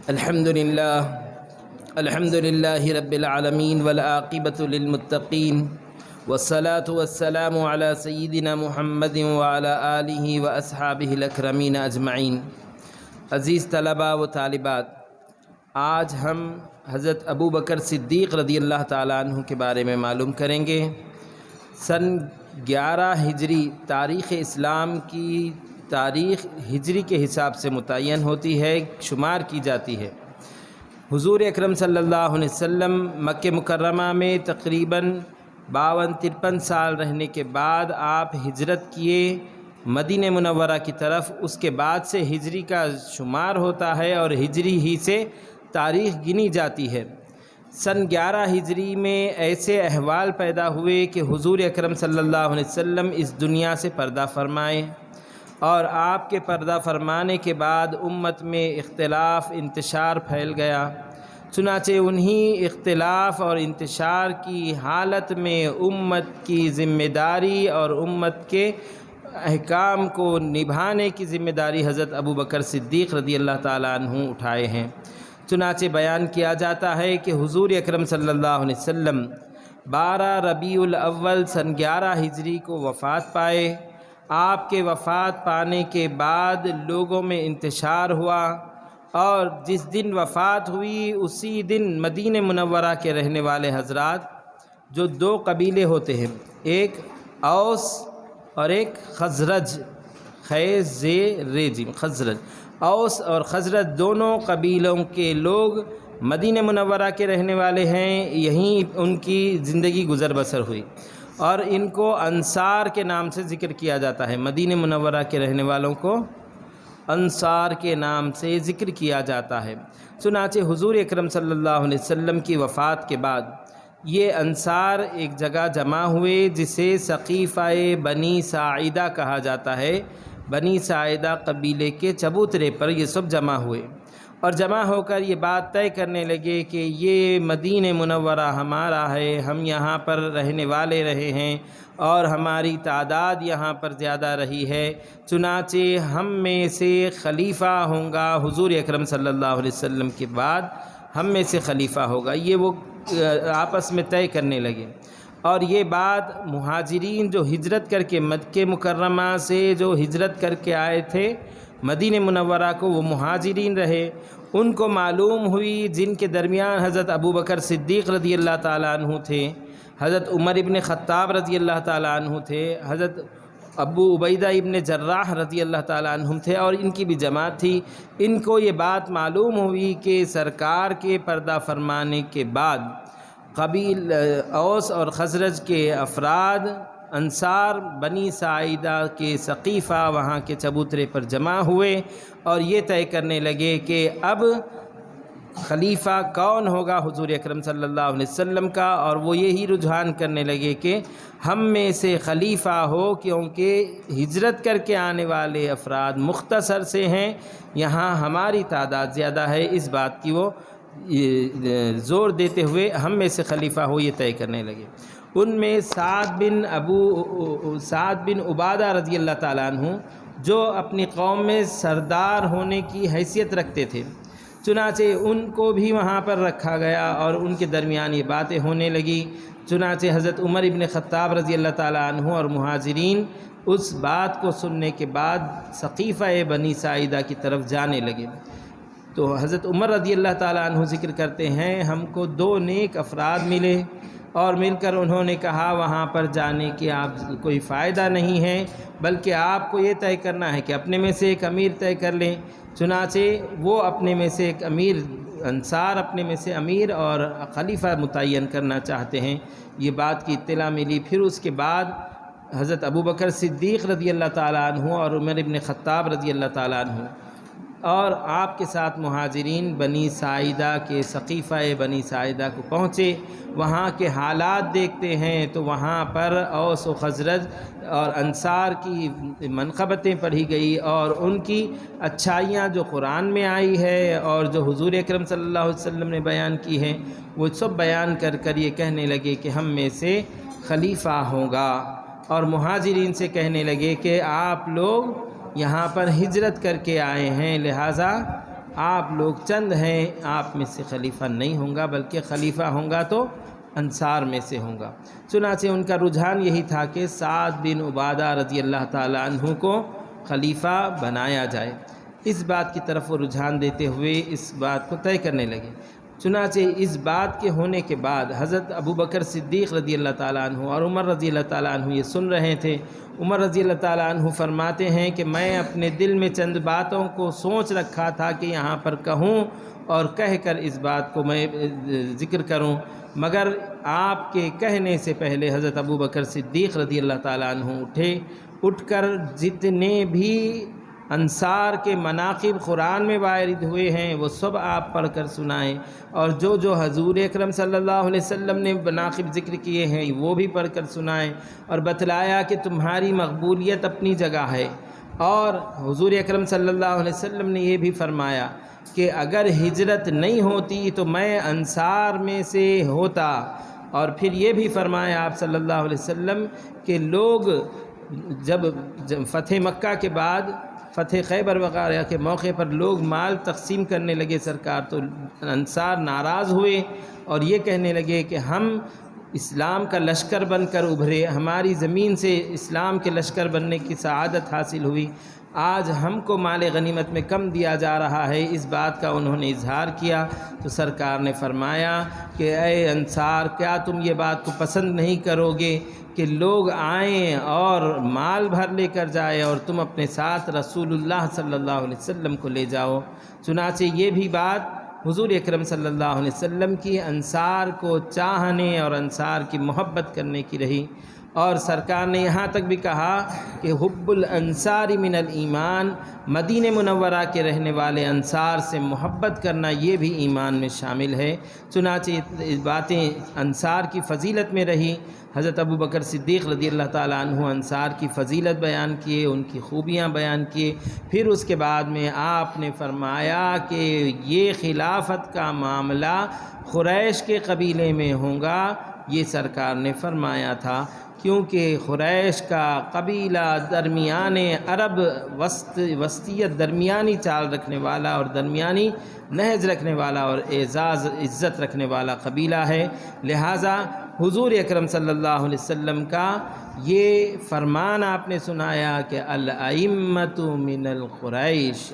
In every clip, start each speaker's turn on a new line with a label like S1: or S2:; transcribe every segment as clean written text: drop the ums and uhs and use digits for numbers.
S1: الحمد للہ رب العالمین والعاقبۃ للمتقین والصلاة والسلام علی سیدنا محمد وعلی آلہ واصحابہ الاکرمین اجمعین۔ عزیز طلباء و طالبات، آج ہم حضرت ابو بکر صدیق رضی اللہ تعالیٰ عنہ کے بارے میں معلوم کریں گے۔ سن 11 ہجری تاریخ اسلام کی تاریخ ہجری کے حساب سے متعین ہوتی ہے، شمار کی جاتی ہے۔ حضور اکرم صلی اللہ علیہ وسلم مکہ مکرمہ میں تقریباً 52-53 سال رہنے کے بعد آپ ہجرت کیے مدینہ منورہ کی طرف۔ اس کے بعد سے ہجری کا شمار ہوتا ہے اور ہجری ہی سے تاریخ گنی جاتی ہے۔ سن 11 ہجری میں ایسے احوال پیدا ہوئے کہ حضور اکرم صلی اللہ علیہ وسلم اس دنیا سے پردہ فرمائے، اور آپ کے پردہ فرمانے کے بعد امت میں اختلاف انتشار پھیل گیا۔ چنانچہ انہی اختلاف اور انتشار کی حالت میں امت کی ذمہ داری اور امت کے احکام کو نبھانے کی ذمہ داری حضرت ابو بکر صدیق رضی اللہ تعالیٰ عنہ اٹھائے ہیں۔ چنانچہ بیان کیا جاتا ہے کہ حضور اکرم صلی اللہ علیہ وسلم 12 ربیع الاول سن 11 ہجری کو وفات پائے۔ آپ کے وفات پانے کے بعد لوگوں میں انتشار ہوا، اور جس دن وفات ہوئی اسی دن مدینہ منورہ کے رہنے والے حضرات، جو 2 قبیلے ہوتے ہیں، ایک اوس اور ایک خزرج، خزرج، اوس اور خزرج دونوں قبیلوں کے لوگ مدینہ منورہ کے رہنے والے ہیں۔ یہیں ان کی زندگی گزر بسر ہوئی، اور ان کو انصار کے نام سے ذکر کیا جاتا ہے۔ مدینہ منورہ کے رہنے والوں کو انصار کے نام سے ذکر کیا جاتا ہے۔ چنانچہ حضور اکرم صلی اللہ علیہ وسلم کی وفات کے بعد یہ انصار ایک جگہ جمع ہوئے جسے سقیفہ بنی ساعدہ کہا جاتا ہے۔ بنی ساعدہ قبیلے کے چبوترے پر یہ سب جمع ہوئے، اور جمع ہو کر یہ بات طے کرنے لگے کہ یہ مدینہ منورہ ہمارا ہے، ہم یہاں پر رہنے والے رہے ہیں اور ہماری تعداد یہاں پر زیادہ رہی ہے، چنانچہ ہم میں سے خلیفہ ہوں گا، حضور اکرم صلی اللہ علیہ وسلم کے بعد ہم میں سے خلیفہ ہوگا۔ یہ وہ آپس میں طے کرنے لگے، اور یہ بات مہاجرین جو ہجرت کر کے مکہ مکرمہ سے جو ہجرت کر کے آئے تھے مدینہ منورہ کو، وہ مہاجرین رہے، ان کو معلوم ہوئی، جن کے درمیان حضرت ابو بکر صدیق رضی اللہ تعالیٰ عنہ تھے، حضرت عمر ابن خطاب رضی اللہ تعالیٰ عنہ تھے، حضرت ابو عبیدہ ابن جراح رضی اللہ تعالیٰ عنہ تھے، اور ان کی بھی جماعت تھی۔ ان کو یہ بات معلوم ہوئی کہ سرکار کے پردہ فرمانے کے بعد قبیل اوس اور خزرج کے افراد انصار بنی ساعدہ کے سقیفہ وہاں کے چبوترے پر جمع ہوئے، اور یہ طے کرنے لگے کہ اب خلیفہ کون ہوگا حضور اکرم صلی اللہ علیہ وسلم کا، اور وہ یہی رجحان کرنے لگے کہ ہم میں سے خلیفہ ہو، کیونکہ ہجرت کر کے آنے والے افراد مختصر سے ہیں، یہاں ہماری تعداد زیادہ ہے۔ اس بات کی وہ زور دیتے ہوئے ہم میں سے خلیفہ ہو یہ طے کرنے لگے۔ ان میں سعد بن عبادہ رضی اللہ تعالیٰ عنہ، جو اپنی قوم میں سردار ہونے کی حیثیت رکھتے تھے، چنانچہ ان کو بھی وہاں پر رکھا گیا، اور ان کے درمیان یہ باتیں ہونے لگی۔ چنانچہ حضرت عمر ابن خطاب رضی اللہ تعالیٰ عنہ اور مہاجرین اس بات کو سننے کے بعد سقیفہ بنی ساعدہ کی طرف جانے لگے۔ تو حضرت عمر رضی اللہ تعالیٰ عنہ ذکر کرتے ہیں، ہم کو 2 نیک افراد ملے، اور مل کر انہوں نے کہا وہاں پر جانے کی آپ کوئی فائدہ نہیں ہے، بلکہ آپ کو یہ طے کرنا ہے کہ اپنے میں سے ایک امیر طے کر لیں۔ چنانچہ وہ اپنے میں سے ایک امیر، انصار اپنے میں سے امیر اور خلیفہ متعین کرنا چاہتے ہیں، یہ بات کی اطلاع ملی۔ پھر اس کے بعد حضرت ابو بکر صدیق رضی اللہ تعالیٰ عنہ اور عمر ابن خطاب رضی اللہ تعالیٰ عنہ اور آپ کے ساتھ مہاجرین بنی ساعدہ کے سقیفہ بنی ساعدہ کو پہنچے۔ وہاں کے حالات دیکھتے ہیں تو وہاں پر اوس و خزرج اور انصار کی منقبتیں پڑھی گئی، اور ان کی اچھائیاں جو قرآن میں آئی ہے اور جو حضور اکرم صلی اللہ علیہ وسلم نے بیان کی ہیں، وہ سب بیان کر کر یہ کہنے لگے کہ ہم میں سے خلیفہ ہوگا، اور مہاجرین سے کہنے لگے کہ آپ لوگ یہاں پر ہجرت کر کے آئے ہیں، لہٰذا آپ لوگ چند ہیں، آپ میں سے خلیفہ نہیں ہوں گا، بلکہ خلیفہ ہوں گا تو انصار میں سے ہوں گا۔ چنانچہ ان کا رجحان یہی تھا کہ سعد بن عبادہ رضی اللہ تعالیٰ عنہ کو خلیفہ بنایا جائے۔ اس بات کی طرف وہ رجحان دیتے ہوئے اس بات کو طے کرنے لگے۔ چنانچہ اس بات کے ہونے کے بعد حضرت ابو بکر صدیق رضی اللہ تعالیٰ عنہ اور عمر رضی اللہ تعالیٰ عنہ یہ سن رہے تھے۔ عمر رضی اللہ تعالیٰ عنہ فرماتے ہیں کہ میں اپنے دل میں چند باتوں کو سوچ رکھا تھا کہ یہاں پر کہوں اور کہہ کر اس بات کو میں ذکر کروں، مگر آپ کے کہنے سے پہلے حضرت ابو بکر صدیق رضی اللہ تعالیٰ عنہ اٹھ کر جتنے بھی انصار کے مناقب قرآن میں وارد ہوئے ہیں وہ سب آپ پڑھ کر سنائیں، اور جو حضور اکرم صلی اللہ علیہ وسلم نے مناقب ذکر کیے ہیں وہ بھی پڑھ کر سنائیں، اور بتلایا کہ تمہاری مقبولیت اپنی جگہ ہے۔ اور حضور اکرم صلی اللہ علیہ وسلم نے یہ بھی فرمایا کہ اگر ہجرت نہیں ہوتی تو میں انصار میں سے ہوتا، اور پھر یہ بھی فرمایا آپ صلی اللہ علیہ وسلم کہ لوگ جب فتح مکہ کے بعد فتح خیبر وغیرہ کے موقع پر لوگ مال تقسیم کرنے لگے سرکار، تو انصار ناراض ہوئے اور یہ کہنے لگے کہ ہم اسلام کا لشکر بن کر ابھرے، ہماری زمین سے اسلام کے لشکر بننے کی سعادت حاصل ہوئی، آج ہم کو مال غنیمت میں کم دیا جا رہا ہے۔ اس بات کا انہوں نے اظہار کیا تو سرکار نے فرمایا کہ اے انصار، کیا تم یہ بات کو پسند نہیں کرو گے کہ لوگ آئیں اور مال بھر لے کر جائیں اور تم اپنے ساتھ رسول اللہ صلی اللہ علیہ وسلم کو لے جاؤ؟ چنانچہ یہ بھی بات حضور اکرم صلی اللہ علیہ وسلم کی انصار کو چاہنے اور انصار کی محبت کرنے کی رہی، اور سرکار نے یہاں تک بھی کہا کہ حب الانصار من الایمان، مدینہ منورہ کے رہنے والے انصار سے محبت کرنا یہ بھی ایمان میں شامل ہے۔ چنانچہ باتیں انصار کی فضیلت میں رہی۔ حضرت ابو بکر صدیق رضی اللہ تعالیٰ عنہ انصار کی فضیلت بیان کیے، ان کی خوبیاں بیان کیے، پھر اس کے بعد میں آپ نے فرمایا کہ یہ خلافت کا معاملہ قریش کے قبیلے میں ہوگا، یہ سرکار نے فرمایا تھا، کیونکہ قریش کا قبیلہ درمیان عرب وسطیت، درمیانی چال رکھنے والا اور درمیانی نہج رکھنے والا اور اعزاز عزت رکھنے والا قبیلہ ہے، لہٰذا حضور اکرم صلی اللہ علیہ وسلم کا یہ فرمان آپ نے سنایا کہ الائمۃ من القریش،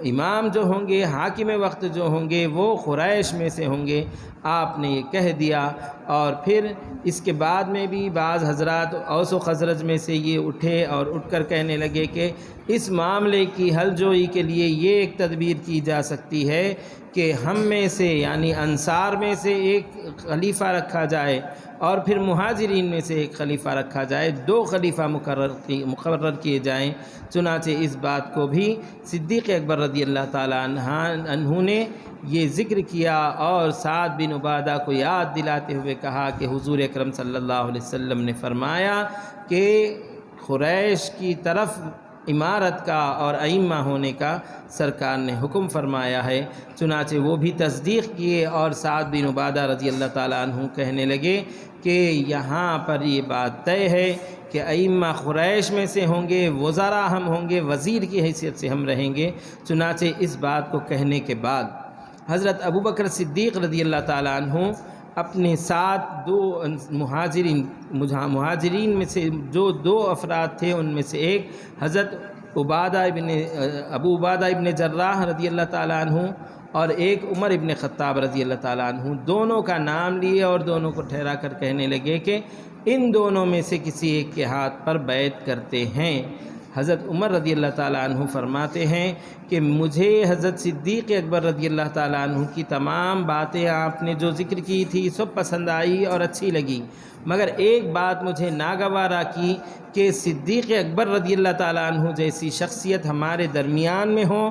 S1: امام جو ہوں گے، حاکم وقت جو ہوں گے وہ قریش میں سے ہوں گے، آپ نے یہ کہہ دیا۔ اور پھر اس کے بعد میں بھی بعض حضرات اوس و خزرج میں سے یہ اٹھے اور اٹھ کر کہنے لگے کہ اس معاملے کی حل جوئی کے لیے یہ ایک تدبیر کی جا سکتی ہے کہ ہم میں سے یعنی انصار میں سے ایک خلیفہ رکھا جائے اور پھر مہاجرین میں سے ایک خلیفہ رکھا جائے، 2 خلیفہ مقرر کیے جائیں۔ چنانچہ اس بات کو بھی صدیق اکبر رضی اللہ تعالیٰ عنہ نے یہ ذکر کیا اور سعد بن عبادہ کو یاد دلاتے ہوئے کہا کہ حضور اکرم صلی اللہ علیہ وسلم نے فرمایا کہ قریش کی طرف امارت کا اور ائمہ ہونے کا سرکار نے حکم فرمایا ہے۔ چنانچہ وہ بھی تصدیق کیے اور سعد بن عبادہ رضی اللہ تعالیٰ عنہ کہنے لگے کہ یہاں پر یہ بات طے ہے کہ ائمہ قریش میں سے ہوں گے، وزراء ہم ہوں گے، وزیر کی حیثیت سے ہم رہیں گے۔ چنانچہ اس بات کو کہنے کے بعد حضرت ابو بکر صدیق رضی اللہ تعالیٰ عنہ اپنے ساتھ 2 مہاجرین میں سے جو 2 افراد تھے ان میں سے ایک حضرت ابو عبادہ ابن جراح رضی اللہ تعالیٰ عنہ اور ایک عمر ابن خطاب رضی اللہ تعالیٰ عنہ، دونوں کا نام لیے اور دونوں کو ٹھہرا کر کہنے لگے کہ ان دونوں میں سے کسی ایک کے ہاتھ پر بیعت کرتے ہیں۔ حضرت عمر رضی اللہ تعالیٰ عنہ فرماتے ہیں کہ مجھے حضرت صدیق اکبر رضی اللہ تعالیٰ عنہ کی تمام باتیں آپ نے جو ذکر کی تھی سب پسند آئی اور اچھی لگی، مگر ایک بات مجھے ناگوارہ کی کہ صدیق اکبر رضی اللہ تعالیٰ عنہ جیسی شخصیت ہمارے درمیان میں ہو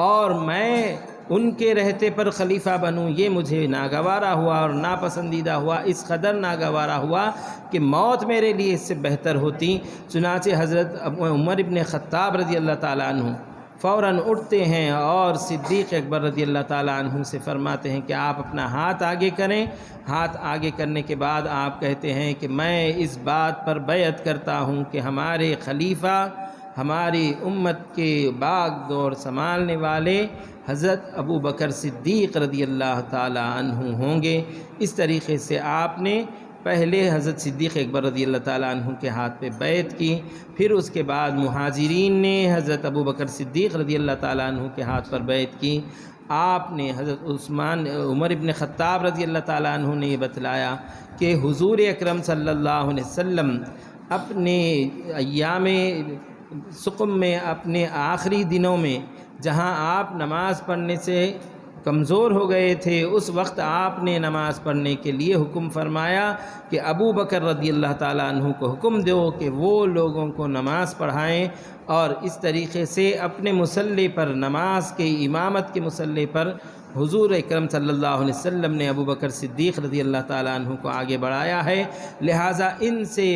S1: اور میں ان کے رہتے پر خلیفہ بنوں، یہ مجھے ناگوارہ ہوا اور ناپسندیدہ ہوا، اس قدر ناگوارہ ہوا کہ موت میرے لیے اس سے بہتر ہوتی۔ چنانچہ حضرت عمر ابن خطاب رضی اللہ تعالیٰ عنہ فوراً اٹھتے ہیں اور صدیق اکبر رضی اللہ تعالیٰ عنہ سے فرماتے ہیں کہ آپ اپنا ہاتھ آگے کریں۔ ہاتھ آگے کرنے کے بعد آپ کہتے ہیں کہ میں اس بات پر بیعت کرتا ہوں کہ ہمارے خلیفہ ہماری امت کے باغ دور سنبھالنے والے حضرت ابو بکر صدیق رضی اللہ تعالی عنہ ہوں گے۔ اس طریقے سے آپ نے پہلے حضرت صدیق اکبر رضی اللہ تعالیٰ عنہ کے ہاتھ پہ بیعت کی، پھر اس کے بعد مہاجرین نے حضرت ابو بکر صدیق رضی اللہ تعالیٰ عنہ کے ہاتھ پر بیعت کی۔ آپ نے حضرت عمر ابن خطاب رضی اللہ تعالیٰ عنہ نے یہ بتلایا کہ حضور اکرم صلی اللہ علیہ وسلم اپنے ایام سقم میں، اپنے آخری دنوں میں جہاں آپ نماز پڑھنے سے کمزور ہو گئے تھے، اس وقت آپ نے نماز پڑھنے کے لیے حکم فرمایا کہ ابو بکر رضی اللہ تعالیٰ عنہ کو حکم دو کہ وہ لوگوں کو نماز پڑھائیں، اور اس طریقے سے اپنے مصلی پر، نماز کے امامت کے مصلی پر حضور اکرم صلی اللہ علیہ وسلم نے ابو بکر صدیق رضی اللہ تعالیٰ عنہ کو آگے بڑھایا ہے، لہٰذا ان سے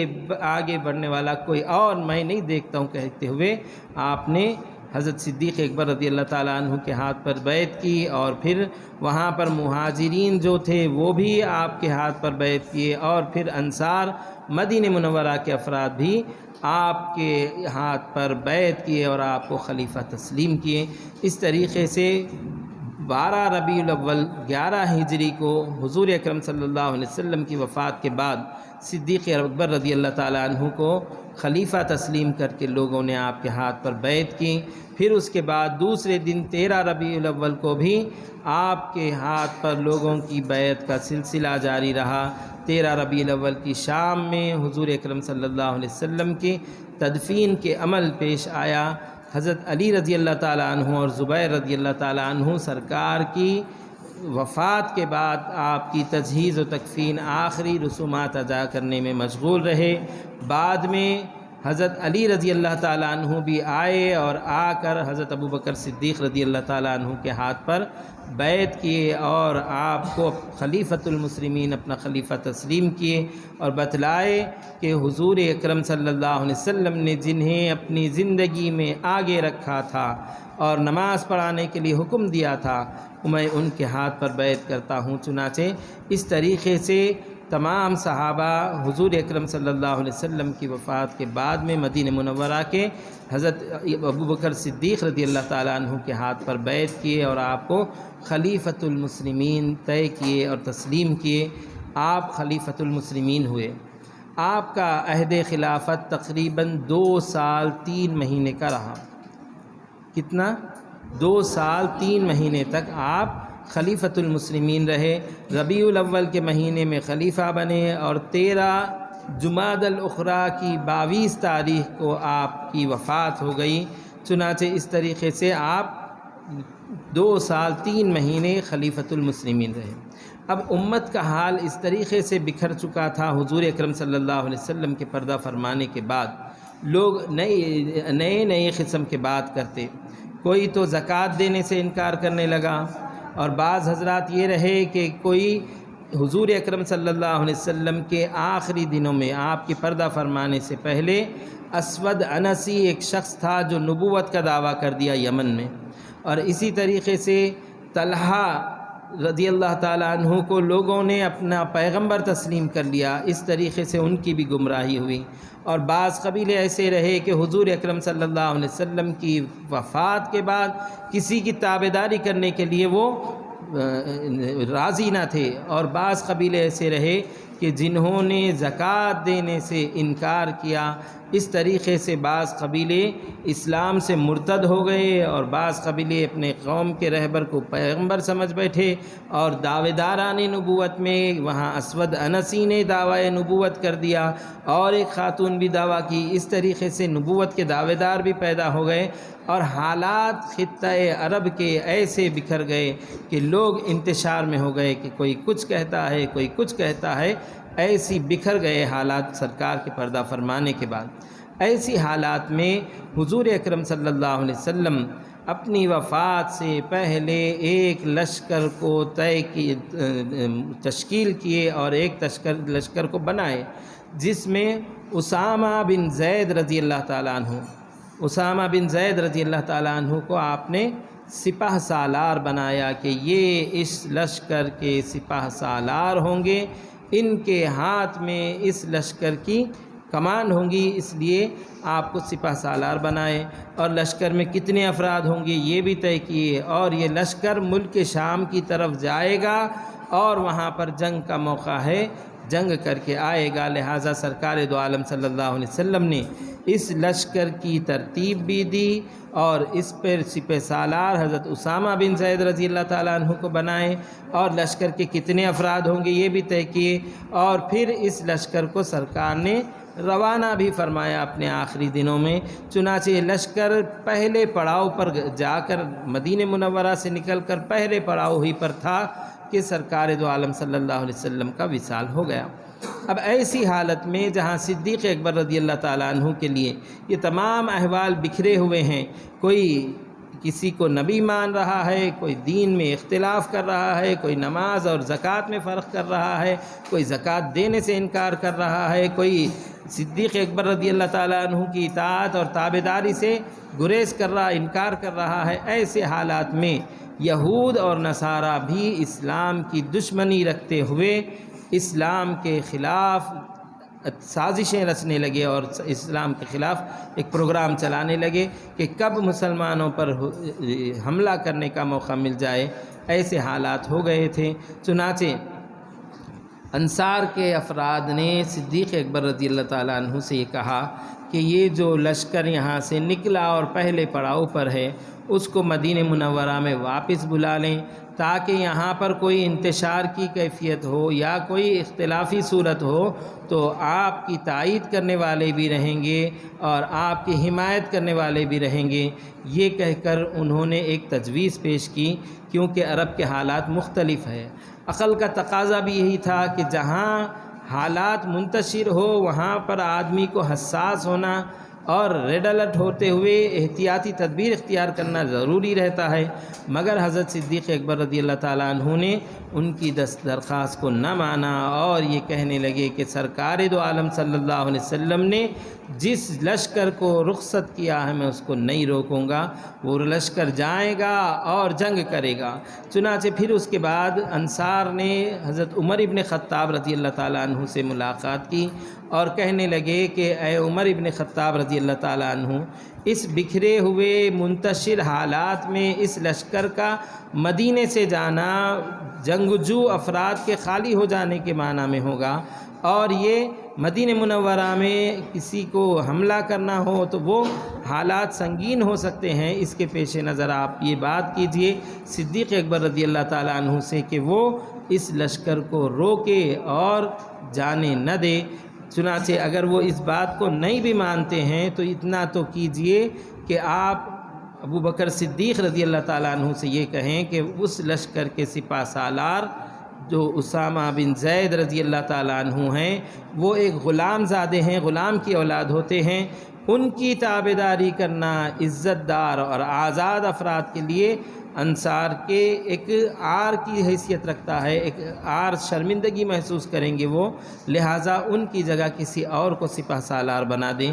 S1: آگے بڑھنے والا کوئی اور میں نہیں دیکھتا ہوں کہتے ہوئے آپ نے حضرت صدیق اکبر رضی اللہ تعالیٰ عنہ کے ہاتھ پر بیعت کی، اور پھر وہاں پر مہاجرین جو تھے وہ بھی آپ کے ہاتھ پر بیعت کیے، اور پھر انصار مدینہ منورہ کے افراد بھی آپ کے ہاتھ پر بیعت کیے اور آپ کو خلیفہ تسلیم کیے۔ اس طریقے سے 12 ربیع الاول 11 ہجری کو حضور اکرم صلی اللہ علیہ وسلم کی وفات کے بعد صدیق اکبر رضی اللہ تعالیٰ عنہ کو خلیفہ تسلیم کر کے لوگوں نے آپ کے ہاتھ پر بیعت کی۔ پھر اس کے بعد دوسرے دن 13 ربیع الاول کو بھی آپ کے ہاتھ پر لوگوں کی بیعت کا سلسلہ جاری رہا۔ 13 ربیع الاول کی شام میں حضور اکرم صلی اللہ علیہ وسلم کی تدفین کے عمل پیش آیا۔ حضرت علی رضی اللہ تعالیٰ عنہ اور زبیر رضی اللہ تعالیٰ عنہ سرکار کی وفات کے بعد آپ کی تجہیز و تکفین آخری رسومات ادا کرنے میں مشغول رہے۔ بعد میں حضرت علی رضی اللہ تعالیٰ عنہ بھی آئے اور آ کر حضرت ابو بکر صدیق رضی اللہ تعالیٰ عنہ کے ہاتھ پر بیعت کیے اور آپ کو خلیفۃ المسلمین، اپنا خلیفہ تسلیم کیے، اور بتلائے کہ حضور اکرم صلی اللہ علیہ وسلم نے جنہیں اپنی زندگی میں آگے رکھا تھا اور نماز پڑھانے کے لیے حکم دیا تھا، میں ان کے ہاتھ پر بیعت کرتا ہوں۔ چنانچہ اس طریقے سے تمام صحابہ حضور اکرم صلی اللہ علیہ وسلم کی وفات کے بعد میں مدینہ منورہ کے حضرت ابو بکر صدیق رضی اللہ تعالیٰ عنہ کے ہاتھ پر بیعت کیے اور آپ کو خلیفۃ المسلمین طے کیے اور تسلیم کیے۔ آپ خلیفۃ المسلمین ہوئے۔ آپ کا عہد خلافت تقریباً 2 سال 3 مہینے کا رہا۔ کتنا؟ 2 سال 3 مہینے تک آپ خلیفۃ المسلمین رہے۔ ربیع الاول کے مہینے میں خلیفہ بنے اور 13 جمادی الاخری کی 22 تاریخ کو آپ کی وفات ہو گئی۔ چنانچہ اس طریقے سے آپ 2 سال 3 مہینے خلیفۃ المسلمین رہے۔ اب امت کا حال اس طریقے سے بکھر چکا تھا، حضور اکرم صلی اللہ علیہ وسلم کے پردہ فرمانے کے بعد لوگ نئے قسم کے بات کرتے۔ کوئی تو زکوٰۃ دینے سے انکار کرنے لگا، اور بعض حضرات یہ رہے کہ کوئی حضور اکرم صلی اللہ علیہ وسلم کے آخری دنوں میں آپ کی پردہ فرمانے سے پہلے اسود انسی ایک شخص تھا جو نبوت کا دعویٰ کر دیا یمن میں، اور اسی طریقے سے طلحہ رضی اللہ تعالیٰ عنہ کو لوگوں نے اپنا پیغمبر تسلیم کر لیا۔ اس طریقے سے ان کی بھی گمراہی ہوئی، اور بعض قبیلے ایسے رہے کہ حضور اکرم صلی اللہ علیہ وسلم کی وفات کے بعد کسی کی تابعداری کرنے کے لیے وہ راضی نہ تھے، اور بعض قبیلے ایسے رہے کہ جنہوں نے زکوٰۃ دینے سے انکار کیا۔ اس طریقے سے بعض قبیلے اسلام سے مرتد ہو گئے، اور بعض قبیلے اپنے قوم کے رہبر کو پیغمبر سمجھ بیٹھے، اور دعوے داران نبوت میں وہاں اسود انسی نے دعوی نبوت کر دیا، اور ایک خاتون بھی دعویٰ کی۔ اس طریقے سے نبوت کے دعوے دار بھی پیدا ہو گئے، اور حالات خطہ عرب کے ایسے بکھر گئے کہ لوگ انتشار میں ہو گئے کہ کوئی کچھ کہتا ہے، کوئی کچھ کہتا ہے۔ ایسی بکھر گئے حالات سرکار کے پردہ فرمانے کے بعد۔ ایسی حالات میں حضور اکرم صلی اللہ علیہ وسلم اپنی وفات سے پہلے ایک لشکر کو تشکیل کیے اور ایک لشکر کو بنائے، جس میں اسامہ بن زید رضی اللہ تعالیٰ عنہ کو آپ نے سپہ سالار بنایا کہ یہ اس لشکر کے سپہ سالار ہوں گے، ان کے ہاتھ میں اس لشکر کی کمان ہوں گی، اس لیے آپ کو سپہ سالار بنائے، اور لشکر میں کتنے افراد ہوں گے یہ بھی طے کیے، اور یہ لشکر ملک شام کی طرف جائے گا اور وہاں پر جنگ کا موقع ہے، جنگ کر کے آئے گا۔ لہٰذا سرکار دو عالم صلی اللہ علیہ وسلم نے اس لشکر کی ترتیب بھی دی، اور اس پر سپہ سالار حضرت اسامہ بن زید رضی اللہ تعالیٰ عنہ کو بنائے، اور لشکر کے کتنے افراد ہوں گے یہ بھی طے کیے، اور پھر اس لشکر کو سرکار نے روانہ بھی فرمایا اپنے آخری دنوں میں۔ چنانچہ یہ لشکر پہلے پڑاؤ پر جا کر مدینہ منورہ سے نکل کر پہلے پڑاؤ ہی پر تھا کہ سرکار دو عالم صلی اللہ علیہ وسلم کا وصال ہو گیا۔ اب ایسی حالت میں جہاں صدیق اکبر رضی اللہ تعالیٰ عنہ کے لیے یہ تمام احوال بکھرے ہوئے ہیں، کوئی کسی کو نبی مان رہا ہے، کوئی دین میں اختلاف کر رہا ہے، کوئی نماز اور زکوٰۃ میں فرق کر رہا ہے، کوئی زکوٰۃ دینے سے انکار کر رہا ہے، کوئی صدیق اکبر رضی اللہ تعالیٰ عنہ کی اطاعت اور تابعداری سے گریز کر رہا، انکار کر رہا ہے، ایسے حالات میں یہود اور نصارہ بھی اسلام کی دشمنی رکھتے ہوئے اسلام کے خلاف سازشیں رچنے لگے اور اسلام کے خلاف ایک پروگرام چلانے لگے کہ کب مسلمانوں پر حملہ کرنے کا موقع مل جائے۔ ایسے حالات ہو گئے تھے۔ چنانچہ انصار کے افراد نے صدیق اکبر رضی اللہ تعالیٰ عنہ سے یہ کہا کہ یہ جو لشکر یہاں سے نکلا اور پہلے پڑاؤ پر ہے اس کو مدینہ منورہ میں واپس بلا لیں، تاکہ یہاں پر کوئی انتشار کی کیفیت ہو یا کوئی اختلافی صورت ہو تو آپ کی تائید کرنے والے بھی رہیں گے اور آپ کی حمایت کرنے والے بھی رہیں گے۔ یہ کہہ کر انہوں نے ایک تجویز پیش کی، کیونکہ عرب کے حالات مختلف ہے۔ عقل کا تقاضا بھی یہی تھا کہ جہاں حالات منتشر ہو وہاں پر آدمی کو حساس ہونا اور ریڈ الرٹ ہوتے ہوئے احتیاطی تدبیر اختیار کرنا ضروری رہتا ہے، مگر حضرت صدیق اکبر رضی اللہ تعالیٰ عنہ نے ان کی درخواست کو نہ مانا اور یہ کہنے لگے کہ سرکار دو عالم صلی اللہ علیہ وسلم نے جس لشکر کو رخصت کیا ہے میں اس کو نہیں روکوں گا، وہ لشکر جائے گا اور جنگ کرے گا۔ چنانچہ پھر اس کے بعد انصار نے حضرت عمر ابن خطاب رضی اللہ تعالیٰ عنہ سے ملاقات کی اور کہنے لگے کہ اے عمر ابن خطاب رضی اللہ تعالیٰ عنہ، اس بکھرے ہوئے منتشر حالات میں اس لشکر کا مدینے سے جانا جنگجو افراد کے خالی ہو جانے کے معنی میں ہوگا، اور یہ مدینہ منورہ میں کسی کو حملہ کرنا ہو تو وہ حالات سنگین ہو سکتے ہیں۔ اس کے پیش نظر آپ یہ بات کیجئے صدیق اکبر رضی اللہ تعالیٰ عنہ سے کہ وہ اس لشکر کو روکے اور جانے نہ دے۔ چنانچہ اگر وہ اس بات کو نہیں بھی مانتے ہیں تو اتنا تو کیجئے کہ آپ ابو بکر صدیق رضی اللہ تعالیٰ عنہ سے یہ کہیں کہ اس لشکر کے سپہ سالار جو اسامہ بن زید رضی اللہ تعالیٰ عنہ ہیں، وہ ایک غلام زادے ہیں، غلام کی اولاد ہوتے ہیں، ان کی تابعداری کرنا عزت دار اور آزاد افراد کے لیے انصار کے ایک عار کی حیثیت رکھتا ہے، ایک عار، شرمندگی محسوس کریں گے وہ، لہٰذا ان کی جگہ کسی اور کو سپہ سالار بنا دیں،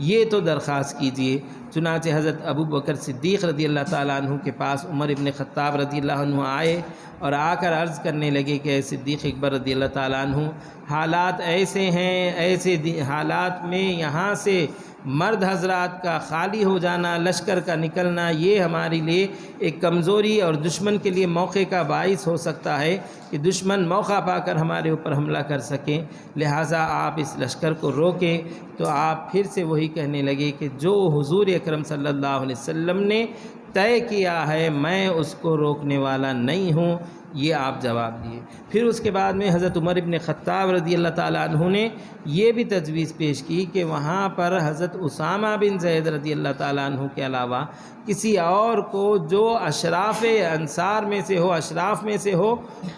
S1: یہ تو درخواست کیجئے۔ چنانچہ حضرت ابو بکر صدیق رضی اللہ تعالیٰ عنہ کے پاس عمر ابن خطاب رضی اللہ عنہ آئے اور آ کر عرض کرنے لگے کہ اے صدیق اکبر رضی اللہ تعالیٰ عنہ، حالات ایسے ہیں، ایسے حالات میں یہاں سے مرد حضرات کا خالی ہو جانا، لشکر کا نکلنا، یہ ہمارے لیے ایک کمزوری اور دشمن کے لیے موقع کا باعث ہو سکتا ہے کہ دشمن موقع پا کر ہمارے اوپر حملہ کر سکیں، لہٰذا آپ اس لشکر کو روکیں۔ تو آپ پھر سے وہی کہنے لگے کہ جو حضور اکرم صلی اللہ علیہ وسلم نے طے کیا ہے میں اس کو روکنے والا نہیں ہوں، یہ آپ جواب دیے۔ پھر اس کے بعد میں حضرت عمر ابن خطاب رضی اللہ تعالیٰ عنہ نے یہ بھی تجویز پیش کی کہ وہاں پر حضرت اسامہ بن زید رضی اللہ تعالیٰ عنہ کے علاوہ کسی اور کو جو اشراف انصار میں سے ہو، اشراف میں سے ہو،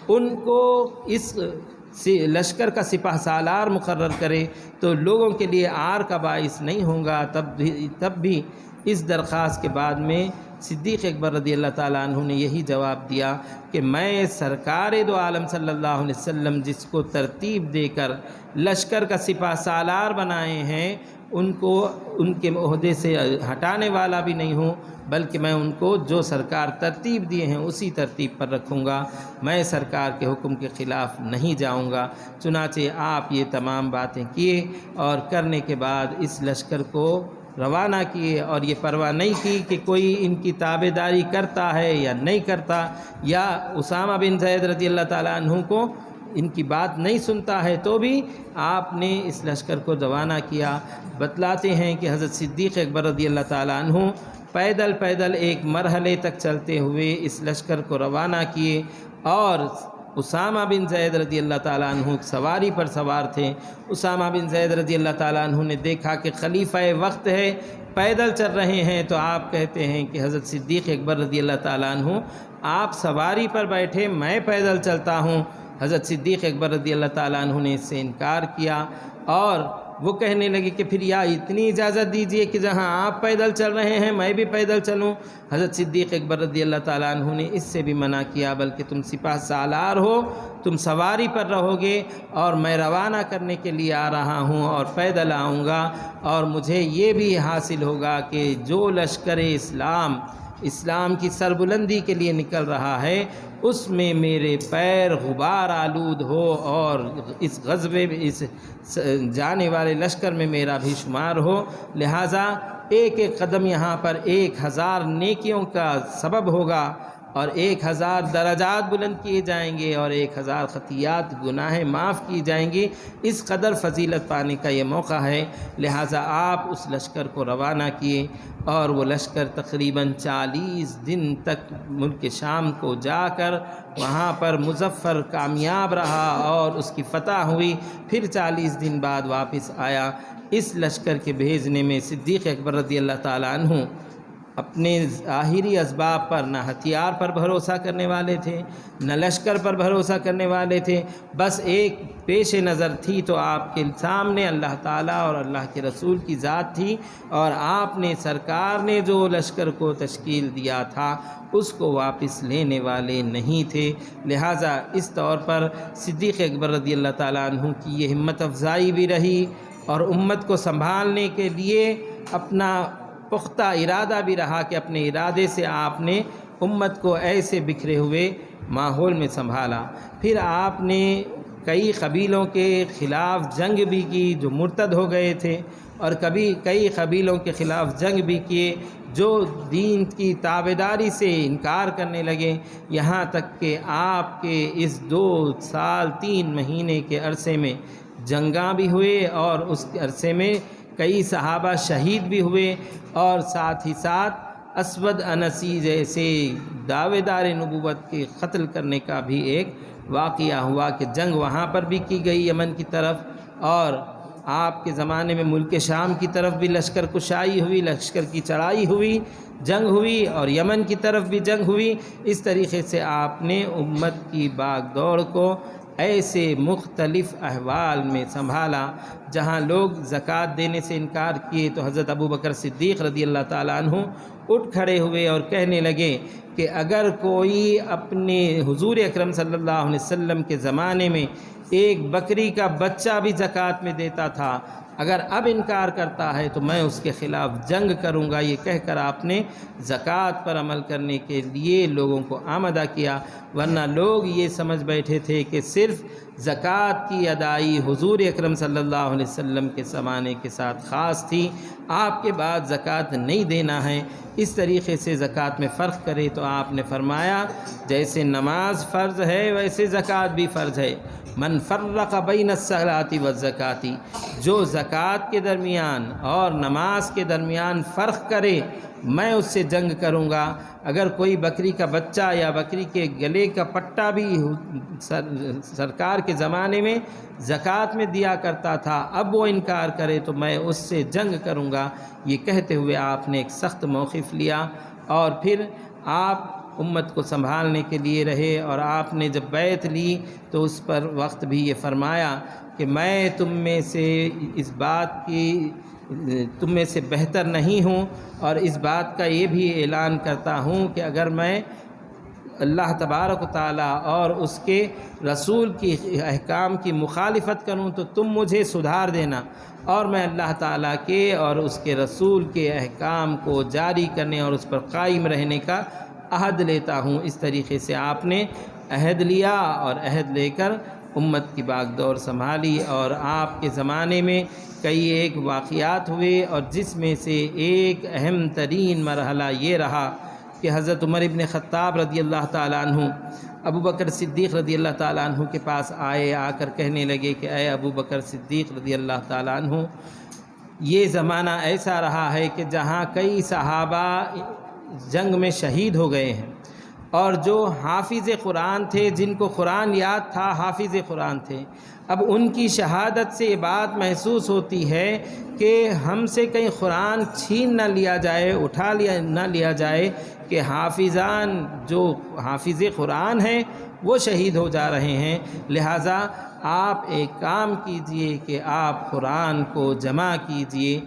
S1: ان کو اس لشکر کا سپہ سالار مقرر کرے تو لوگوں کے لیے عار کا باعث نہیں ہوگا۔ تب بھی اس درخواست کے بعد میں صدیق اکبر رضی اللہ تعالیٰ عنہ نے یہی جواب دیا کہ میں سرکار دو عالم صلی اللہ علیہ وسلم جس کو ترتیب دے کر لشکر کا سپہ سالار بنائے ہیں ان کو ان کے عہدے سے ہٹانے والا بھی نہیں ہوں، بلکہ میں ان کو جو سرکار ترتیب دیے ہیں اسی ترتیب پر رکھوں گا، میں سرکار کے حکم کے خلاف نہیں جاؤں گا۔ چنانچہ آپ یہ تمام باتیں کیے اور کرنے کے بعد اس لشکر کو روانہ کیے، اور یہ پرواہ نہیں کی کہ کوئی ان کی تابع داری کرتا ہے یا نہیں کرتا، یا اسامہ بن زید رضی اللہ تعالیٰ عنہ کو ان کی بات نہیں سنتا ہے، تو بھی آپ نے اس لشکر کو روانہ کیا۔ بتلاتے ہیں کہ حضرت صدیق اکبر رضی اللہ تعالیٰ عنہ پیدل پیدل ایک مرحلے تک چلتے ہوئے اس لشکر کو روانہ کیے، اور اسامہ بن زید رضی اللہ تعالیٰ عنہ سواری پر سوار تھے۔ اسامہ بن زید رضی اللہ تعالیٰ عنہ نے دیکھا کہ خلیفہ وقت ہے، پیدل چل رہے ہیں، تو آپ کہتے ہیں کہ حضرت صدیق اکبر رضی اللہ تعالیٰ عنہ آپ سواری پر بیٹھے، میں پیدل چلتا ہوں۔ حضرت صدیق اکبر رضی اللہ تعالیٰ عنہ نے اس سے انکار کیا، اور وہ کہنے لگے کہ پھر یا اتنی اجازت دیجئے کہ جہاں آپ پیدل چل رہے ہیں میں بھی پیدل چلوں۔ حضرت صدیق اکبر رضی اللہ تعالیٰ عنہ نے اس سے بھی منع کیا، بلکہ تم سپہ سالار ہو، تم سواری پر رہو گے، اور میں روانہ کرنے کے لیے آ رہا ہوں اور پیدل آؤں گا، اور مجھے یہ بھی حاصل ہوگا کہ جو لشکر اسلام کی سربلندی کے لیے نکل رہا ہے اس میں میرے پیر غبار آلود ہو، اور اس غزوے میں اس جانے والے لشکر میں میرا بھی شمار ہو۔ لہٰذا ایک ایک قدم یہاں پر 1000 نیکیوں کا سبب ہوگا، اور 1000 درجات بلند کیے جائیں گے، اور 1000 خطیات گناہیں معاف کی جائیں گی۔ اس قدر فضیلت پانے کا یہ موقع ہے، لہٰذا آپ اس لشکر کو روانہ کیے، اور وہ لشکر تقریباً 40 دن تک ملک شام کو جا کر وہاں پر مظفر کامیاب رہا، اور اس کی فتح ہوئی۔ پھر 40 دن بعد واپس آیا۔ اس لشکر کے بھیجنے میں صدیق اکبر رضی اللہ تعالیٰ عنہ اپنے ظاہری اسباب پر نہ ہتھیار پر بھروسہ کرنے والے تھے، نہ لشکر پر بھروسہ کرنے والے تھے، بس ایک پیش نظر تھی تو آپ کے سامنے اللہ تعالیٰ اور اللہ کے رسول کی ذات تھی، اور آپ نے سرکار نے جو لشکر کو تشکیل دیا تھا اس کو واپس لینے والے نہیں تھے۔ لہٰذا اس طور پر صدیق اکبر رضی اللہ تعالیٰ عنہ کی یہ ہمت افزائی بھی رہی، اور امت کو سنبھالنے کے لیے اپنا پختہ ارادہ بھی رہا کہ اپنے ارادے سے آپ نے امت کو ایسے بکھرے ہوئے ماحول میں سنبھالا۔ پھر آپ نے کئی قبیلوں کے خلاف جنگ بھی کی جو مرتد ہو گئے تھے، اور کئی قبیلوں کے خلاف جنگ بھی کیے جو دین کی تابعداری سے انکار کرنے لگے، یہاں تک کہ آپ کے اس 2 سال 3 مہینے کے عرصے میں جنگاں بھی ہوئے، اور اس عرصے میں کئی صحابہ شہید بھی ہوئے، اور ساتھ ہی ساتھ اسود انسی جیسے دعوے دار نبوت کے قتل کرنے کا بھی ایک واقعہ ہوا کہ جنگ وہاں پر بھی کی گئی یمن کی طرف، اور آپ کے زمانے میں ملک شام کی طرف بھی لشکر کشائی ہوئی، لشکر کی چڑھائی ہوئی، جنگ ہوئی، اور یمن کی طرف بھی جنگ ہوئی۔ اس طریقے سے آپ نے امت کی باغ دوڑ کو ایسے مختلف احوال میں سنبھالا۔ جہاں لوگ زکوٰۃ دینے سے انکار کیے تو حضرت ابوبکر صدیق رضی اللہ تعالیٰ عنہ اٹھ کھڑے ہوئے اور کہنے لگے کہ اگر کوئی اپنے حضور اکرم صلی اللہ علیہ وسلم کے زمانے میں ایک بکری کا بچہ بھی زکوٰۃ میں دیتا تھا، اگر اب انکار کرتا ہے تو میں اس کے خلاف جنگ کروں گا۔ یہ کہہ کر آپ نے زکوٰۃ پر عمل کرنے کے لیے لوگوں کو آمادہ کیا، ورنہ لوگ یہ سمجھ بیٹھے تھے کہ صرف زکوٰۃ کی ادائی حضور اکرم صلی اللہ علیہ وسلم کے زمانے کے ساتھ خاص تھی، آپ کے بعد زکوٰۃ نہیں دینا ہے۔ اس طریقے سے زکوٰۃ میں فرق کرے تو آپ نے فرمایا جیسے نماز فرض ہے ویسے زکوٰۃ بھی فرض ہے۔ من فرق بین الصلاۃ والزکوٰۃ، جو زکوٰۃ کے درمیان اور نماز کے درمیان فرق کرے میں اس سے جنگ کروں گا۔ اگر کوئی بکری کا بچہ یا بکری کے گلے کا پٹا بھی سرکار کے زمانے میں زکوٰۃ میں دیا کرتا تھا، اب وہ انکار کرے تو میں اس سے جنگ کروں گا۔ یہ کہتے ہوئے آپ نے ایک سخت موقف لیا، اور پھر آپ امت کو سنبھالنے کے لیے رہے، اور آپ نے جب بیعت لی تو اس پر وقت بھی یہ فرمایا کہ میں تم میں سے بہتر نہیں ہوں، اور اس بات کا یہ بھی اعلان کرتا ہوں کہ اگر میں اللہ تبارک و تعالیٰ اور اس کے رسول کی احکام کی مخالفت کروں تو تم مجھے سدھار دینا، اور میں اللہ تعالیٰ کے اور اس کے رسول کے احکام کو جاری کرنے اور اس پر قائم رہنے کا عہد لیتا ہوں۔ اس طریقے سے آپ نے عہد لیا اور عہد لے کر امت کی باغ دور سنبھالی، اور آپ کے زمانے میں کئی ایک واقعات ہوئے، اور جس میں سے ایک اہم ترین مرحلہ یہ رہا کہ حضرت عمر ابن خطاب رضی اللہ تعالیٰ عنہ ابو بکر صدیق رضی اللہ تعالیٰ عنہ کے پاس آئے، آ کر کہنے لگے کہ اے ابو بکر صدیق رضی اللہ تعالیٰ عنہ، یہ زمانہ ایسا رہا ہے کہ جہاں کئی صحابہ جنگ میں شہید ہو گئے ہیں، اور جو حافظ قرآن تھے، جن کو قرآن یاد تھا، حافظ قرآن تھے، اب ان کی شہادت سے یہ بات محسوس ہوتی ہے کہ ہم سے کہیں قرآن چھین نہ لیا جائے، اٹھا نہ لیا جائے، کہ حافظان جو حافظ قرآن ہیں وہ شہید ہو جا رہے ہیں۔ لہٰذا آپ ایک کام کیجئے کہ آپ قرآن کو جمع کیجئے۔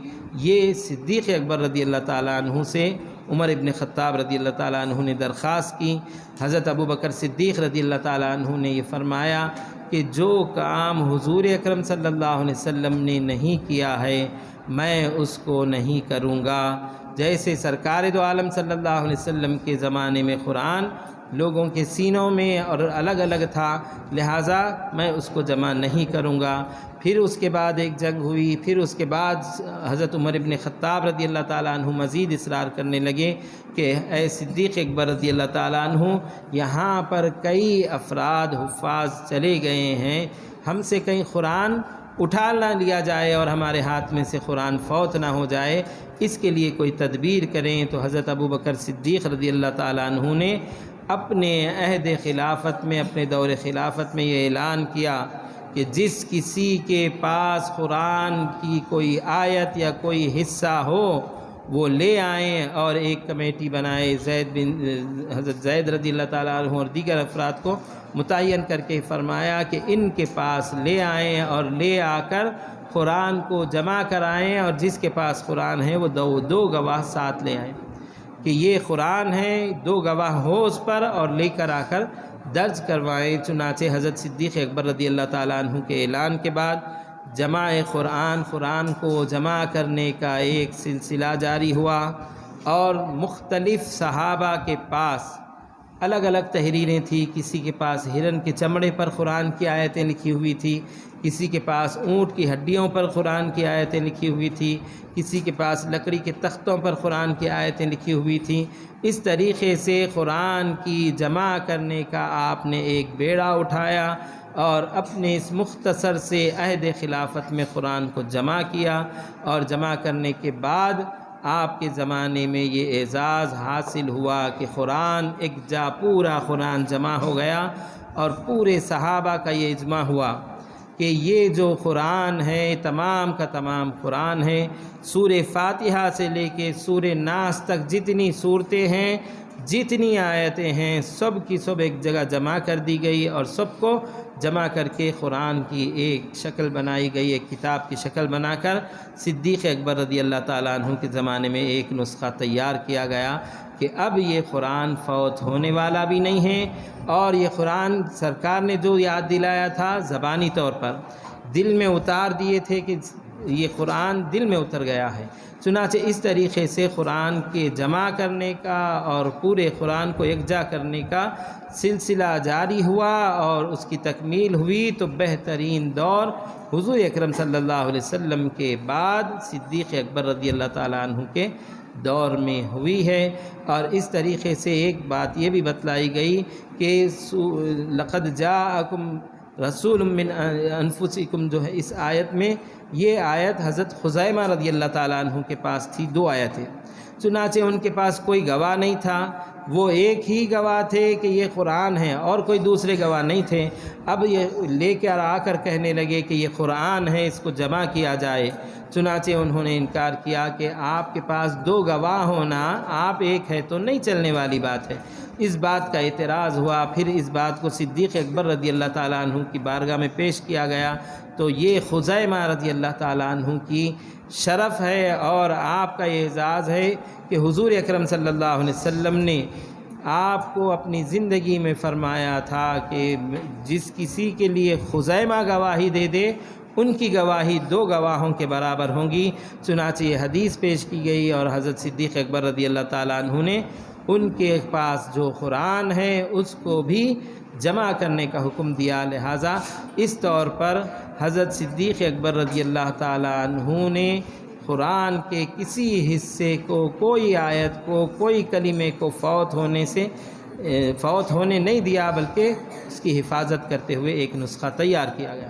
S1: یہ صدیق اکبر رضی اللہ تعالیٰ عنہ سے عمر ابن خطاب رضی اللہ تعالیٰ عنہ نے درخواست کی۔ حضرت ابو بکر صدیق رضی اللہ تعالیٰ عنہ نے یہ فرمایا کہ جو کام حضور اکرم صلی اللہ علیہ وسلم نے نہیں کیا ہے میں اس کو نہیں کروں گا۔ جیسے سرکار دو عالم صلی اللہ علیہ وسلم کے زمانے میں قرآن لوگوں کے سینوں میں اور الگ الگ تھا، لہٰذا میں اس کو جمع نہیں کروں گا۔ پھر اس کے بعد ایک جنگ ہوئی، پھر اس کے بعد حضرت عمر ابن خطاب رضی اللہ تعالیٰ عنہ مزید اصرار کرنے لگے کہ اے صدیق اکبر رضی اللہ تعالیٰ عنہ، یہاں پر کئی افراد حفاظ چلے گئے ہیں، ہم سے کہیں قرآن اٹھا نہ لیا جائے اور ہمارے ہاتھ میں سے قرآن فوت نہ ہو جائے، اس کے لیے کوئی تدبیر کریں۔ تو حضرت ابو بکر صدیق رضی اللہ تعالیٰ عنہ نے اپنے عہد خلافت میں، اپنے دور خلافت میں یہ اعلان کیا کہ جس کسی کے پاس قرآن کی کوئی آیت یا کوئی حصہ ہو وہ لے آئیں، اور ایک کمیٹی بنائے، حضرت زید رضی اللہ تعالیٰ عنہ اور دیگر افراد کو متعین کر کے فرمایا کہ ان کے پاس لے آئیں اور لے آ کر قرآن کو جمع کرائیں، اور جس کے پاس قرآن ہے وہ دو گواہ ساتھ لے آئیں کہ یہ قرآن ہے، دو گواہ ہو اس پر، اور لے کر آ کر درج کروائیں۔ چنانچہ حضرت صدیق اکبر رضی اللہ تعالیٰ عنہ کے اعلان کے بعد جمع قرآن کو جمع کرنے کا ایک سلسلہ جاری ہوا، اور مختلف صحابہ کے پاس الگ الگ تحریریں تھیں۔ کسی کے پاس ہرن کے چمڑے پر قرآن کی آیتیں لکھی ہوئی تھی، کسی کے پاس اونٹ کی ہڈیوں پر قرآن کی آیتیں لکھی ہوئی تھی، کسی کے پاس لکڑی کے تختوں پر قرآن کی آیتیں لکھی ہوئی تھیں۔ اس طریقے سے قرآن کی جمع کرنے کا آپ نے ایک بیڑا اٹھایا، اور اپنے اس مختصر سے عہد خلافت میں قرآن کو جمع کیا، اور جمع کرنے کے بعد آپ کے زمانے میں یہ اعزاز حاصل ہوا کہ قرآن ایک جا پورا قرآن جمع ہو گیا، اور پورے صحابہ کا یہ اجماع ہوا کہ یہ جو قرآن ہے تمام کا تمام قرآن ہے۔ سورہ فاتحہ سے لے کے سورہ ناس تک جتنی صورتیں ہیں، جتنی آیتیں ہیں، سب کی سب ایک جگہ جمع کر دی گئی، اور سب کو جمع کر کے قرآن کی ایک شکل بنائی گئی، ایک کتاب کی شکل بنا کر صدیق اکبر رضی اللہ تعالیٰ عنہ کے زمانے میں ایک نسخہ تیار کیا گیا کہ اب یہ قرآن فوت ہونے والا بھی نہیں ہے، اور یہ قرآن سرکار نے جو یاد دلایا تھا زبانی طور پر دل میں اتار دیے تھے کہ یہ قرآن دل میں اتر گیا ہے۔ چنانچہ اس طریقے سے قرآن کے جمع کرنے کا اور پورے قرآن کو یکجا کرنے کا سلسلہ جاری ہوا، اور اس کی تکمیل ہوئی تو بہترین دور حضور اکرم صلی اللہ علیہ وسلم کے بعد صدیق اکبر رضی اللہ تعالیٰ عنہ کے دور میں ہوئی ہے۔ اور اس طریقے سے ایک بات یہ بھی بتلائی گئی کہ لقد جاءکم رسول من انفسکم جو ہے اس آیت میں، یہ آیت حضرت خزیمہ رضی اللہ تعالیٰ عنہ کے پاس تھی، دو آیتیں۔ چنانچہ ان کے پاس کوئی گواہ نہیں تھا، وہ ایک ہی گواہ تھے کہ یہ قرآن ہے، اور کوئی دوسرے گواہ نہیں تھے۔ اب یہ لے کر آ کر کہنے لگے کہ یہ قرآن ہے، اس کو جمع کیا جائے۔ چنانچہ انہوں نے انکار کیا کہ آپ کے پاس دو گواہ ہونا، آپ ایک ہے تو نہیں چلنے والی بات ہے۔ اس بات کا اعتراض ہوا، پھر اس بات کو صدیق اکبر رضی اللہ تعالیٰ عنہ کی بارگاہ میں پیش کیا گیا، تو یہ خزیمہ رضی اللہ تعالیٰ عنہ کی شرف ہے اور آپ کا یہ اعزاز ہے کہ حضور اکرم صلی اللہ علیہ وسلم نے آپ کو اپنی زندگی میں فرمایا تھا کہ جس کسی کے لیے خزیمہ گواہی دے دے ان کی گواہی 2 گواہوں کے برابر ہوں گی۔ چنانچہ یہ حدیث پیش کی گئی اور حضرت صدیق اکبر رضی اللہ تعالیٰ عنہ نے ان کے پاس جو قرآن ہے اس کو بھی جمع کرنے کا حکم دیا۔ لہٰذا اس طور پر حضرت صدیق اکبر رضی اللہ تعالیٰ عنہ نے قرآن کے کسی حصے کو، کوئی آیت کو، کوئی کلمے کو فوت ہونے نہیں دیا، بلکہ اس کی حفاظت کرتے ہوئے ایک نسخہ تیار کیا گیا۔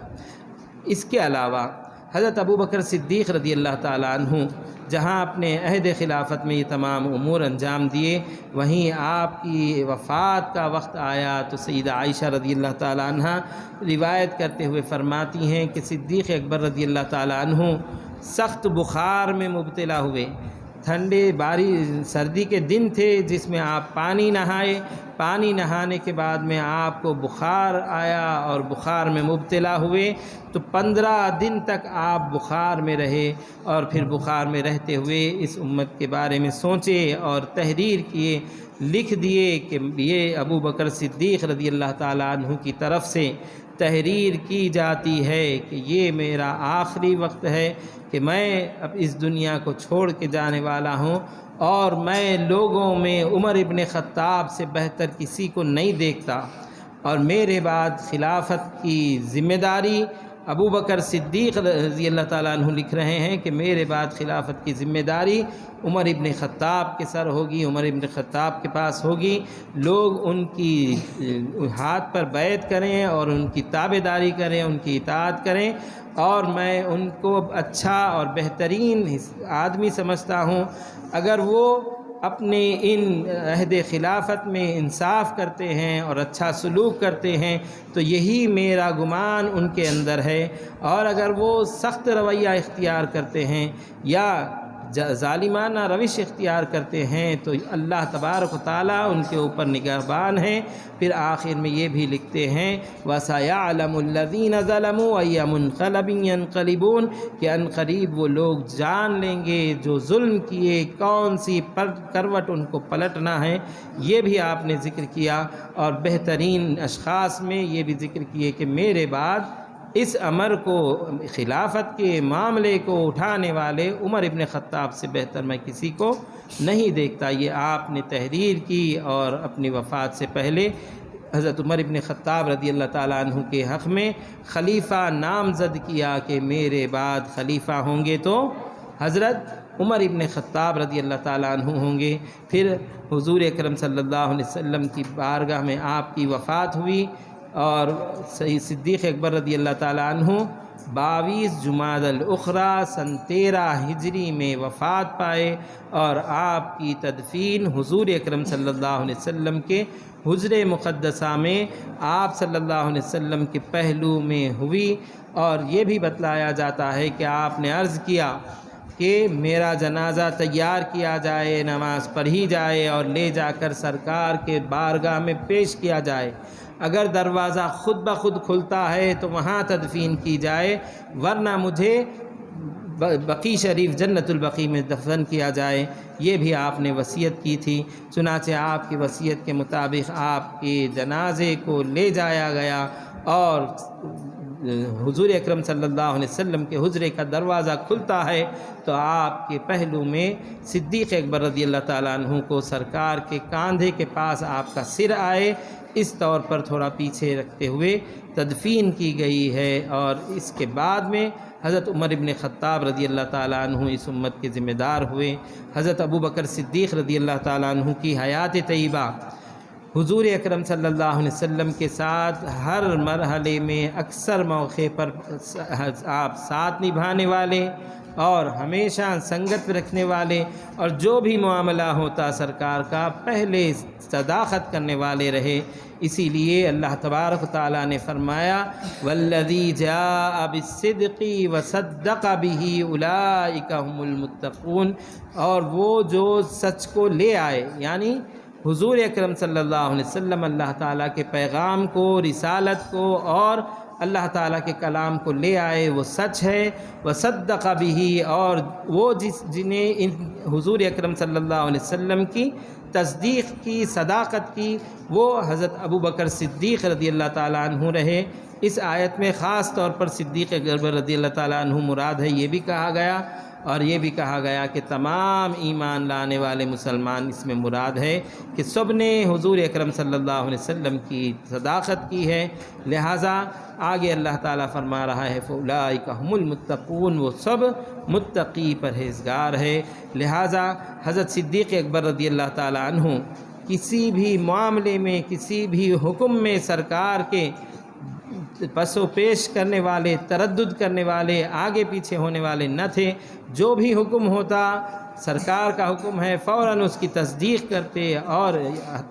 S1: اس کے علاوہ حضرت ابوبکر صدیق رضی اللہ تعالیٰ عنہ جہاں اپنے عہد خلافت میں یہ تمام امور انجام دیے، وہیں آپ کی وفات کا وقت آیا تو سیدہ عائشہ رضی اللہ تعالیٰ عنہ روایت کرتے ہوئے فرماتی ہیں کہ صدیق اکبر رضی اللہ تعالیٰ عنہ سخت بخار میں مبتلا ہوئے۔ ٹھنڈے سردی کے دن تھے جس میں آپ پانی نہائے، پانی نہانے کے بعد میں آپ کو بخار آیا اور بخار میں مبتلا ہوئے تو 15 دن تک آپ بخار میں رہے، اور پھر بخار میں رہتے ہوئے اس امت کے بارے میں سوچے اور تحریر کیے، لکھ دیے کہ یہ ابوبکر صدیق رضی اللہ تعالیٰ عنہ کی طرف سے تحریر کی جاتی ہے کہ یہ میرا آخری وقت ہے کہ میں اب اس دنیا کو چھوڑ کے جانے والا ہوں، اور میں لوگوں میں عمر ابن خطاب سے بہتر کسی کو نہیں دیکھتا، اور میرے بعد خلافت کی ذمہ داری ابوبکر صدیق رضی اللہ تعالیٰ عنہ لکھ رہے ہیں کہ میرے بعد خلافت کی ذمہ داری عمر ابن خطاب کے سر ہوگی، عمر ابن خطاب کے پاس ہوگی۔ لوگ ان کی ہاتھ پر بیعت کریں اور ان کی تابع داری کریں، ان کی اطاعت کریں، اور میں ان کو اچھا اور بہترین آدمی سمجھتا ہوں۔ اگر وہ اپنے ان عہد خلافت میں انصاف کرتے ہیں اور اچھا سلوک کرتے ہیں تو یہی میرا گمان ان کے اندر ہے، اور اگر وہ سخت رویہ اختیار کرتے ہیں یا ظالمانہ روش اختیار کرتے ہیں تو اللہ تبارک و تعالیٰ ان کے اوپر نگہبان ہیں۔ پھر آخر میں یہ بھی لکھتے ہیں وَسَيَعْلَمُ الَّذِينَ ظَلَمُوا أَيَّ مُنْقَلَبٍ يَنْقَلِبُونَ کہ ان قریب وہ لوگ جان لیں گے جو ظلم کیے کون سی کروٹ ان کو پلٹنا ہے۔ یہ بھی آپ نے ذکر کیا، اور بہترین اشخاص میں یہ بھی ذکر کیے کہ میرے بعد اس امر کو، خلافت کے معاملے کو اٹھانے والے عمر ابن خطاب سے بہتر میں کسی کو نہیں دیکھتا۔ یہ آپ نے تحریر کی، اور اپنی وفات سے پہلے حضرت عمر ابن خطاب رضی اللہ تعالیٰ عنہ کے حق میں خلیفہ نامزد کیا کہ میرے بعد خلیفہ ہوں گے تو حضرت عمر ابن خطاب رضی اللہ تعالیٰ عنہ ہوں گے۔ پھر حضور اکرم صلی اللہ علیہ وسلم کی بارگاہ میں آپ کی وفات ہوئی، اور صدیق اکبر رضی اللہ تعالیٰ عنہ 22 جمادی الاخری سن 13 ہجری میں وفات پائے، اور آپ کی تدفین حضور اکرم صلی اللہ علیہ وسلم کے حجر مقدسہ میں آپ صلی اللہ علیہ وسلم کے پہلو میں ہوئی۔ اور یہ بھی بتلایا جاتا ہے کہ آپ نے عرض کیا کہ میرا جنازہ تیار کیا جائے، نماز پڑھی جائے اور لے جا کر سرکار کے بارگاہ میں پیش کیا جائے۔ اگر دروازہ خود بخود کھلتا ہے تو وہاں تدفین کی جائے، ورنہ مجھے بقیع شریف جنت البقیع میں دفن کیا جائے۔ یہ بھی آپ نے وصیت کی تھی۔ چنانچہ آپ کی وصیت کے مطابق آپ کے جنازے کو لے جایا گیا، اور حضور اکرم صلی اللہ علیہ وسلم کے حجرے کا دروازہ کھلتا ہے تو آپ کے پہلو میں صدیق اکبر رضی اللہ تعالیٰ عنہ کو سرکار کے کاندھے کے پاس آپ کا سر آئے، اس طور پر تھوڑا پیچھے رکھتے ہوئے تدفین کی گئی ہے۔ اور اس کے بعد میں حضرت عمر ابن خطاب رضی اللہ تعالیٰ عنہ اس امت کے ذمہ دار ہوئے۔ حضرت ابوبکر صدیق رضی اللہ تعالیٰ عنہ کی حیات طیبہ حضور اکرم صلی اللہ علیہ وسلم کے ساتھ ہر مرحلے میں اکثر موقع پر آپ ساتھ نبھانے والے اور ہمیشہ سنگت رکھنے والے، اور جو بھی معاملہ ہوتا سرکار کا پہلے صداقت کرنے والے رہے۔ اسی لیے اللہ تبارک و تعالیٰ نے فرمایا والذی جاء بالصدق وصدق به اولئک هم المتقون، اور وہ جو سچ کو لے آئے، یعنی حضور اکرم صلی اللہ علیہ وسلم اللہ تعالیٰ کے پیغام کو، رسالت کو اور اللہ تعالیٰ کے کلام کو لے آئے، وہ سچ ہے۔ وصدق به، اور وہ جنہیں حضور اکرم صلی اللہ علیہ وسلم کی تصدیق کی، صداقت کی، وہ حضرت ابو بکر صدیق رضی اللہ تعالیٰ عنہ رہے۔ اس آیت میں خاص طور پر صدیق اکبر رضی اللہ تعالیٰ عنہ مراد ہے، یہ بھی کہا گیا، اور یہ بھی کہا گیا کہ تمام ایمان لانے والے مسلمان اس میں مراد ہے کہ سب نے حضور اکرم صلی اللہ علیہ وسلم کی صداقت کی ہے۔ لہٰذا آگے اللہ تعالیٰ فرما رہا ہے فَأُولَٰئِکَ هُمُ الْمُتَّقُونَ، وہ سب متقی پرہیزگار ہے۔ لہٰذا حضرت صدیق اکبر رضی اللہ تعالیٰ عنہ کسی بھی معاملے میں، کسی بھی حکم میں سرکار کے پس و پیش کرنے والے، تردد کرنے والے، آگے پیچھے ہونے والے نہ تھے۔ جو بھی حکم ہوتا، سرکار کا حکم ہے، فوراً اس کی تصدیق کرتے۔ اور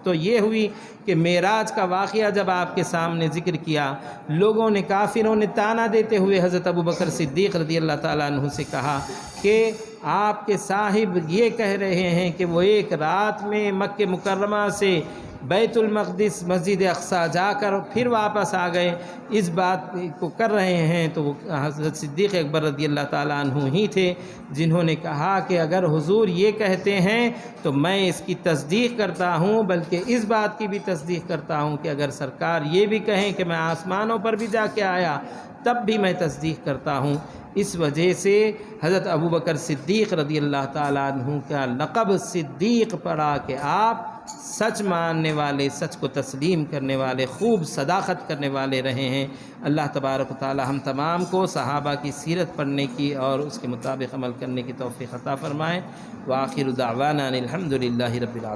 S1: تو یہ ہوئی کہ معراج کا واقعہ جب آپ کے سامنے ذکر کیا، لوگوں نے، کافروں نے تانا دیتے ہوئے حضرت ابو بکر صدیق رضی اللہ تعالیٰ عنہ سے کہا کہ آپ کے صاحب یہ کہہ رہے ہیں کہ وہ ایک رات میں مکہ مکرمہ سے بیت المقدس، مسجد اقصیٰ جا کر پھر واپس آ گئے، اس بات کو کر رہے ہیں۔ تو وہ حضرت صدیق اکبر رضی اللہ تعالیٰ عنہ ہی تھے جنہوں نے کہا کہ اگر حضور یہ کہتے ہیں تو میں اس کی تصدیق کرتا ہوں، بلکہ اس بات کی بھی تصدیق کرتا ہوں کہ اگر سرکار یہ بھی کہیں کہ میں آسمانوں پر بھی جا کے آیا تب بھی میں تصدیق کرتا ہوں۔ اس وجہ سے حضرت ابو بکر صدیق رضی اللہ تعالیٰ عنہ کا لقب صدیق پڑا کہ آپ سچ ماننے والے، سچ کو تسلیم کرنے والے، خوب صداقت کرنے والے رہے ہیں۔ اللہ تبارک و تعالی ہم تمام کو صحابہ کی سیرت پڑھنے کی اور اس کے مطابق عمل کرنے کی توفیق عطا فرمائے۔ وآخر دعوانا ان الحمد للہ رب العالمین۔